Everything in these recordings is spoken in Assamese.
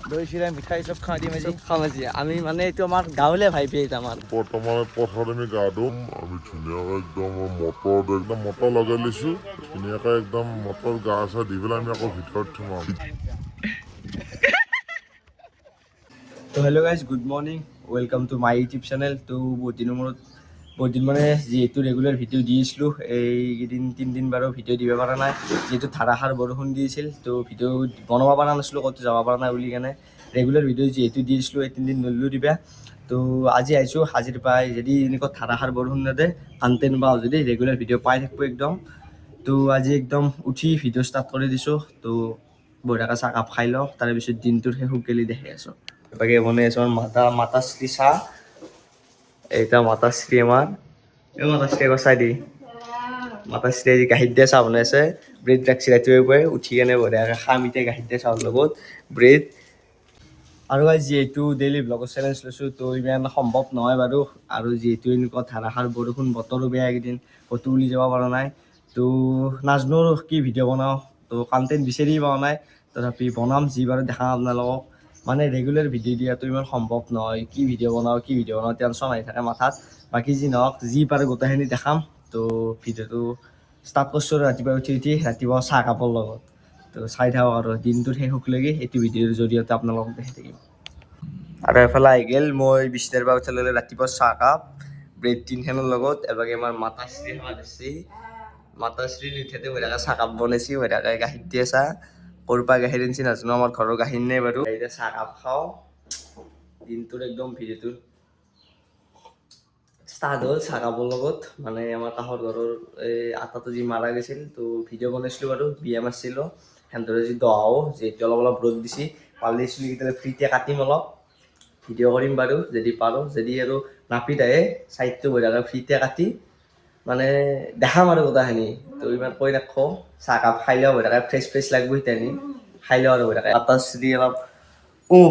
দই চিৰা মিঠাই চব খাওঁ দিম আজি খাম আজি আমি মানে এইটো আমাৰ গাঁৱলীয়া ভাই পেট আমাৰ বৰ্তমানে পথাৰত আমি গা ধুম আমি ধুনীয়াকৈ একদম মটৰ লগাই লৈছোঁ ধুনীয়াকৈ একদম মটৰ গা চা দি পেলাই আমি আকৌ ভিতৰত সোমাম তো hello' guys good morning welcome to my YouTube channel তো বহুত দিন মানে যিহেতু ৰেগুলাৰ ভিডিঅ' দি আছিলোঁ এইকেইদিন তিনিদিন বাৰু ভিডিঅ' দিব পৰা নাই যিহেতু ধাৰাসাৰ বৰষুণ দি আছিল তো ভিডিঅ' বনাব পৰা নাছিলোঁ ক'তো যাব পৰা নাই বুলি কেনে ৰেগুলাৰ ভিডিঅ' যিহেতু দি আছিলোঁ এই তিনিদিন নললোঁ দিবা তো আজি আহিছোঁ হাজিৰ পাই যদি এনেকুৱা ধাৰাসাৰ বৰষুণ নাদে কণ্টেণ্ট পাওঁ যদি ৰেগুলাৰ ভিডিঅ' পাই থাকিব একদম তো আজি একদম উঠি ভিডিঅ' ষ্টাৰ্ট কৰি দিছোঁ তো বঢ়িয়াকৈ চাহ কাপ খাই লওঁ তাৰপিছত দিনটোৰ শেষক গেলি দেখাই আছোঁ বাকী বনাই আছোঁ মাতাশ্ৰী চাহ এইটা মাতাশ্ৰী আমাৰ এই মাতাশ্ৰী আকৌ চাই দি মাতাশ্ৰী আজি গাখীৰ দিয়া চাহ বনাইছে ব্ৰেড ৰাখছি ৰাতিপুৱাই উঠি কেনে বঢ়িয়াকৈ খাম এতিয়া গাখীৰ দিয়া চাহৰ লগত ব্ৰেড আৰু আজি যিহেতু ডেইলি ব্লগৰ চেলেঞ্জ লৈছোঁ তো ইমান সম্ভৱ নহয় বাৰু আৰু যিহেতু এনেকুৱা ধাৰাসাৰ বৰষুণ বতৰো বেয়া এইকেইদিন ক'তো ওলাই যাব পৰা নাই তো নাজানো কি ভিডিঅ' বনাওঁ তো কণ্টেণ্ট বিচাৰি পোৱা নাই তথাপি বনাম যি বাৰু দেখাম আপোনালোকক মানে ৰেগুলাৰ ভিডিঅ' দিয়াটো ইমান সম্ভৱ নহয় কি ভিডিঅ' বনাওঁ টেনশ্যন আহি থাকে মাথাত বাকী যি নহওক যি পাৰে গোটেইখিনি দেখাম তো ভিডিঅ'টো ষ্টাৰ্ট কৰিছোঁ ৰাতিপুৱা উঠি ৰাতিপুৱা চাহ কাপৰ লগত তো চাই থাকক আৰু দিনটোৰ শেষলৈকে এইটো ভিডিঅ'ৰ জৰিয়তে আপোনালোকক দেখি থাকিম আৰু এফালে আহি গ'ল মই বিচনাৰ পৰা উঠি ল'লে ৰাতিপুৱা চাহকাপ ব্ৰেড তিনিখনৰ লগত এবাগে আমাৰ মাতাশ্ৰী খাব দিছে মাতাশ্ৰীৰ উঠোঁতে বঢ়িয়াকৈ চাহকাপ বনাইছে বঢ়িয়াকৈ গাখীৰ দিয়ে চাহ ক'ৰ পৰা গাখীৰ আনিছে নাজানো আমাৰ ঘৰৰ গাখীৰ নাই বাৰু এতিয়া চাহকাপ খাওঁ দিনটোৰ একদম ভিডিঅ'টোৰ ষ্টাৰ্ট হ'ল চাহকাপৰ লগত মানে আমাৰ কাষৰ ঘৰৰ এই আটাটো যি মাৰা গৈছিল তো ভিডিঅ' বনাইছিলোঁ বাৰু বিয়া মাৰিছিলোঁ সেনেদৰে যি দহাও যিহেতু অলপ ৰ'দ দিছে পালি চুলিকেইটা ফ্ৰীতে কাটিম অলপ ভিডিঅ' কৰিম বাৰু যদি পাৰোঁ যদি আৰু নাপিত আহে ছাইডটো বঢ়িয়াকৈ ফ্ৰীতে কাটি মানে দেখাম আৰু গোটেইখিনি তো ইমান কৈ নাথাকোঁ চাহকাপ খাই লওঁ বঢ়িয়াকৈ ফ্ৰেছ লাগিব সিতানি খাই লওঁ আৰু বঢ়িয়াকৈ মাতাশ্ৰী অলপ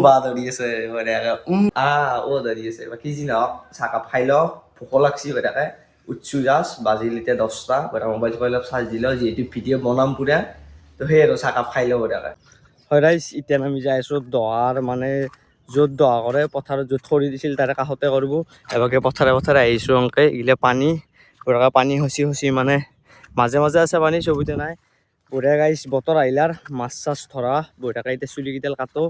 বা ধৰি আছে বঢ়িয়াকৈ ধৰি আছে বাকী যি নহওক চাহকাপ খাই লওঁ ভোক লাগছি বঢ়িয়াকৈ উঠছোঁ জাষ্ট বাজিল এতিয়া 10টা বঢ়িয়া মোবাইল চোবাইল অলপ চাৰ্জ দিলোঁ যিহেতু ভিডিঅ' বনাম পুৰা তো সেই আৰু চাহকাপ খাই লওঁ বঢ়িয়াকৈ হয় ৰাইজ এতিয়া আমি যাই আছোঁ দহাৰ মানে য'ত দহা কৰে পথাৰত য'ত খৰি দিছিল তাৰে কাষতে কৰিব এবাৰকে পথাৰে আহিছোঁ অংকে এইগিলা পানী বঢ়িয়াকৈ পানী খচি মানে মাজে মাজে আছে পানী চবতে নাই বঢ়িয়া গাইছ বতৰ আহিলাৰ মাছ চাছ ধৰা বঢ়িয়াকৈ এতিয়া চুলিকেইডাল কাটো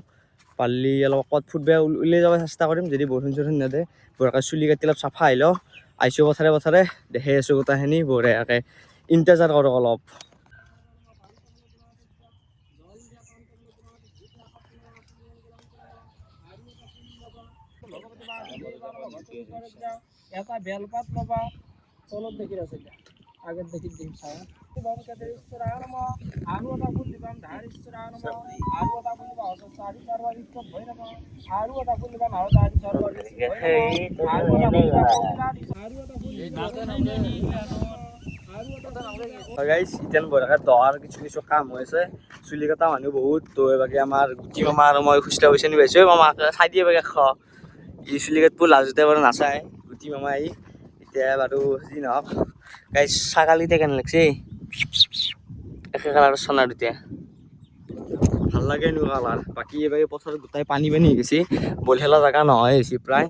পাৰলি অলপ ক'ত ফুটবে উলিয়াই যাব চেষ্টা কৰিম যদি বৰষুণ চৰষুণ নেদে বঢ়িয়াকৈ চুলি কাটি অলপ চাফা আহি লওঁ আহিছোঁ পথাৰে দেখাই আছোঁ গোটেইখিনি বঢ়িয়াকৈ ইণ্টাজাৰ কৰক অলপ এটা বেলপাত ল'বা তলত দেখি আছে আগত দেখি দিম চাই আৰু এটা ফুল দিবা ধাৰ আৰু এটা ফুল দিবা চাৰি চাৰবাৰ ভয় নাপা আৰু এটা ফুল দিবা আৰু চাৰি চাৰবাৰ ইতেন বঢ়িয়াকৈ দহাৰ কিছু কাম হৈ আছে চুলি কটা মানুহ বহুত তো বাকী আমাৰ গুটি মামা আৰু মই খুচলা পইচা নিবাইছোঁ মামাক চাই দিয়ে বাকী ই চুলি কাটবোৰ লাজতে বাৰু নাচায় গুটি মামা আহি এতিয়া বাৰু যি নহওক গাইছ ছাগালকেইটা কেনে লাগছে একে কালাৰৰ চনা দুটা ভাল লাগে এনেকুৱা কালাৰ বাকী এইবাৰ পথাৰত গোটাই পানী হৈ গৈছে বল খেলা জেগা নহয় হৈছে প্ৰায়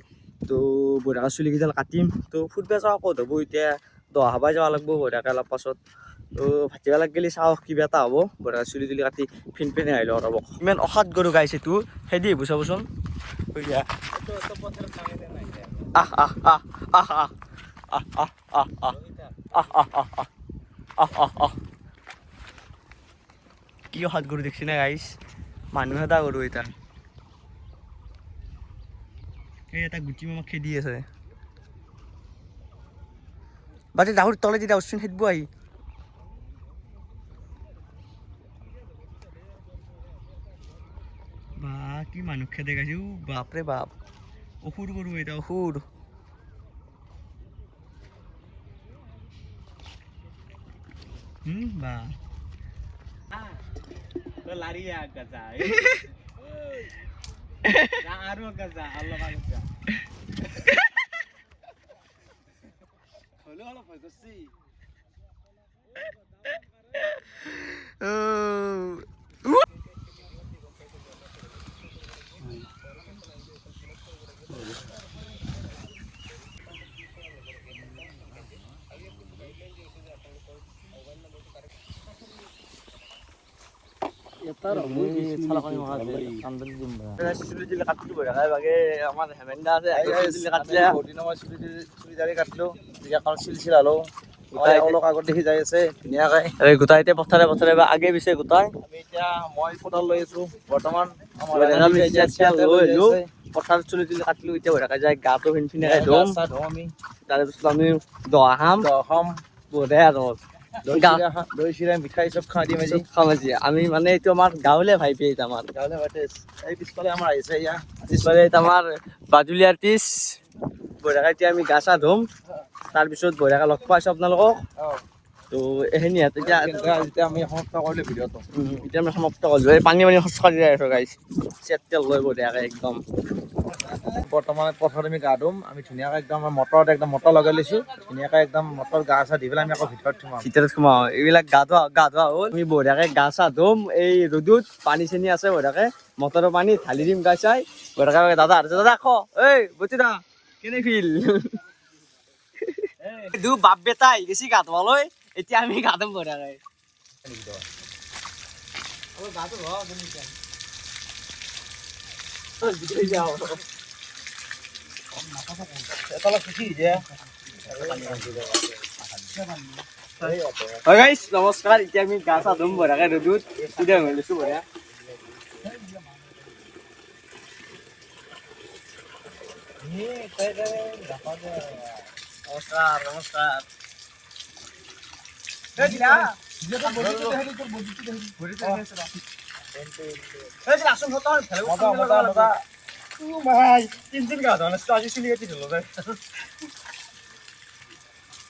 তো বঢ়িয়াকৈ চুলিকেইডাল কাটিম তো ফুটব যাওঁ ক'ত হ'ব এতিয়া দহ হাবাই যাব লাগিব বঢ়িয়াকৈ অলপ পাছত তো ভাটিবেলাক গেলি চাওঁ কিবা এটা হ'ব বঢ়িয়াকৈ চুলি তুলি কাটি ফিনফিনে আহিলোঁ ৰ'ব ইমান অসাত গৰু গাইছে এইটো সেইদি আহিব চাবচোন আহ আহ আহ আহ আহ আহ আহ আহ আহ আহ আহ আহ আহ আহ কি অসাত গৰু দেখছি না গাইছ মানুহ এটা গৰু এটা এই এটা গুটি মামাক খেদি আছে বাকী ডাহুৰ তলে যেতিয়া উঠছোন খেদব আহি বা কি মানুহ খেদে গাইছে বাপৰে বাপ অসুৰ গৰু এটা অসুৰ বা লারিয়া গাজা আরো গাজা আল্লাহ গাজা হলো হলো ভয় করছি চুলি তুলি কাটিলো বঢ়িয়াকে বাগে আমাৰ হেমেন্দা আছে চুলি কাটিলে চুলি দাড়ি কাটলো এখন চিল আলো অলপ আগত দেখি যাই আছে ধুনীয়াকৈ এই গোটাই এতিয়া পথাৰে পথাৰে বা আগে পিছে গোটাই আমি এতিয়া মই কোদাল লৈ আছো বৰ্তমান পথাৰত চুলি তুলি কাটিলো এতিয়া বঢ়িয়াকে যায় গাটো ফিনফিনাই ধুম আমি তাৰপিছত আমি দহা খাম বঢ়িয়া আৰু দৈ চিৰা মিঠাই চব খাই দিম আজি খাম আজি আমি মানে এইটো আমাৰ গাঁৱলীয়া ভাইপি এইটো আমাৰ গাঁৱলীয়া বাটে এই পিছফালে আমাৰ আহিছে ইয়া পিছফালে এইটো আমাৰ বাজুলি আৰ্টিষ্ট বঢ়িয়াকে এতিয়া আমি গা চা ধুম তাৰপিছত বঢ়িয়াকে লগ পাইছোঁ আপোনালোকক তো এইখিনি এতিয়া যেতিয়া আমি সমাপ্ত কৰিলো ভিডিঅ'টো এতিয়া আমি সমাপ্ত কৰিলোঁ এই পানী খৰচ কৰি যাই আছোঁ গাইছ চেট তেল লৈ বঢ়িয়াকে একদম বৰ্তমান পথাৰত আমি গা ধুম আমি ধুনীয়াকৈ একদম মটৰত একদম মটৰ লগাই লৈছোঁ ধুনীয়াকৈ একদম মটৰ গা চা দি পেলাই আমি আকৌ ভিতৰত সোমাওঁ এইবিলাক গা ধোৱা হ'ল আমি বঢ়িয়াকে গা চা ধুম এই ৰ'দত পানী চানী আছে বঢ়িয়াকে মটৰৰ পানী ঢালি দিম গা চাই বঢ়িয়াকে দাদা খ এই বতি দা কেনে ফিল দু বাপ বেটা আহি গেছি গা ধোৱালৈ এতিয়া আমি গা ধুম বঢ়িয়াকে নমস্কাৰ এতিয়া আমি গা চা ধুম বঢ়িয়াকে ৰ'দত এতিয়া হৈ লৈছোঁ বঢ়িয়া নমস্কাৰ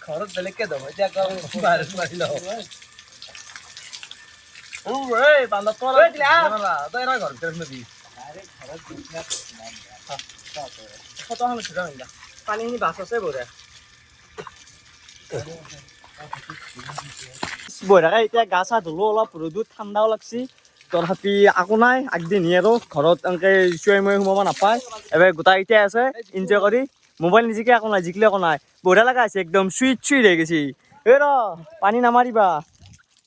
ঘৰত বেলেগকে ধুম এতিয়া পানীখিনি বাছ আছে বঢ়িয়া বঢ়িয়াকে এতিয়া গা চা ধুলো অলপ ৰ'দত ঠাণ্ডাও লাগছি তথাপি একো নাই আগদিন আৰু ঘৰত এনেকৈ চুৱাই মুৱাই সোমাব নাপায় এবাৰ গোটাই এতিয়া আছে এনজয় কৰি মোবাইল নিজিকে একো নাই জিকিলে একো নাই বঢ়িয়া লগা আছে একদম চুইট হৈ গৈছে এই ৰ পানী নামাৰিবা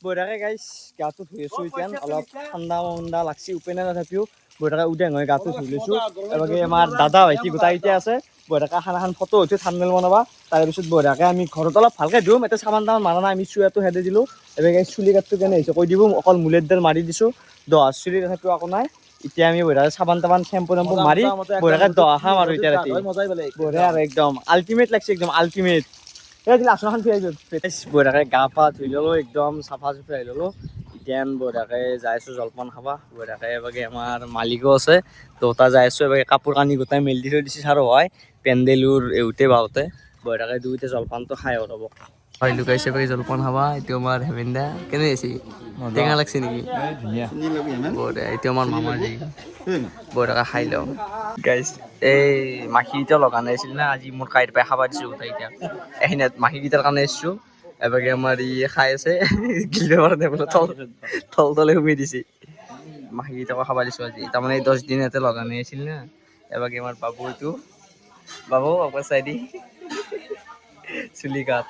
বঢ়িয়াকে গাইছ গাটো ধুই আছোঁ এতিয়া অলপ ঠাণ্ডা লাগছি উপায় তথাপিও বঢ়িয়াকে উদং হৈ গাটো ধুই লৈছোঁ এবাৰ আমাৰ দাদা ভাইটি গোটাই এতিয়া আছে বঢ়িয়াকে খানাখন ফটো উঠি থাম্বনেইল বনাবা তাৰপিছত বঢ়িয়াকে আমি ঘৰত অলপ ভালকৈ ধুম এতিয়া চাবান তামান মাৰা নাই আমি চুৱাটো হেদে দিলোঁ এবাৰ চুলি কাটটো কেনে হৈছে কৈ দিব অকল মূলেৰডাল মাৰি দিছোঁ দহ চুলি তথাপিও একো নাই এতিয়া আমি বঢ়িয়াকে চাবান তাবান চেম্পু মাৰি বঢ়িয়াকে দহা খাম আৰু এতিয়া ৰাতি বঢ়িয়া আৰু একদম আল্টিমেট লাগছে একদম আল্টিমেট এই দিলে আচনাখন ফিৰাই বঢ়িয়াকে গা পা ধুই ল'লোঁ একদম চাফা চুফি আহি ল'লোঁ এতিয়া বঢ়িয়াকে যাই আছোঁ জলপান খাবা বঢ়িয়াকে এবাৰ আমাৰ মালিকো আছে দুটা যাই আছোঁ এবাৰ কাপোৰ কানি গোটাই মেলি দি থৈ দিছে আৰু হয় পেণ্ডেলৰ এওঁতে বাওঁতে বঢ়িয়াকে দুইটা জলপানটো খাই ৰ'ব হয় লুকাইছে বাকী জলপান খাবা এইটো আমাৰ হেমেন্দা কেনে আছে টেঙা লাগছে নেকি বঢ়িয়া এইটো আমাৰ মামাৰ যি বঢ়িয়াকে খাই লওঁ গাইছ এই মাখিকেইটা লগা নাছিল না আজি মোৰ কাইৰ পাই খাবা দিছোঁ গোটেই এতিয়া এইখিনিত মাখিকেইটাৰ কাৰণে এসছোঁ এবাৰ আমাৰ ই খাই আছে গিলিব পৰা নাই বোলে তলে সোমাই দিছে মাখিকেইটাকো খাবা দিছোঁ আজি তাৰমানে 10 দিন ইয়াতে লগা নাছিল না এবাৰ আমাৰ বাবু এইটো বাবু চাই দি চুলি কাট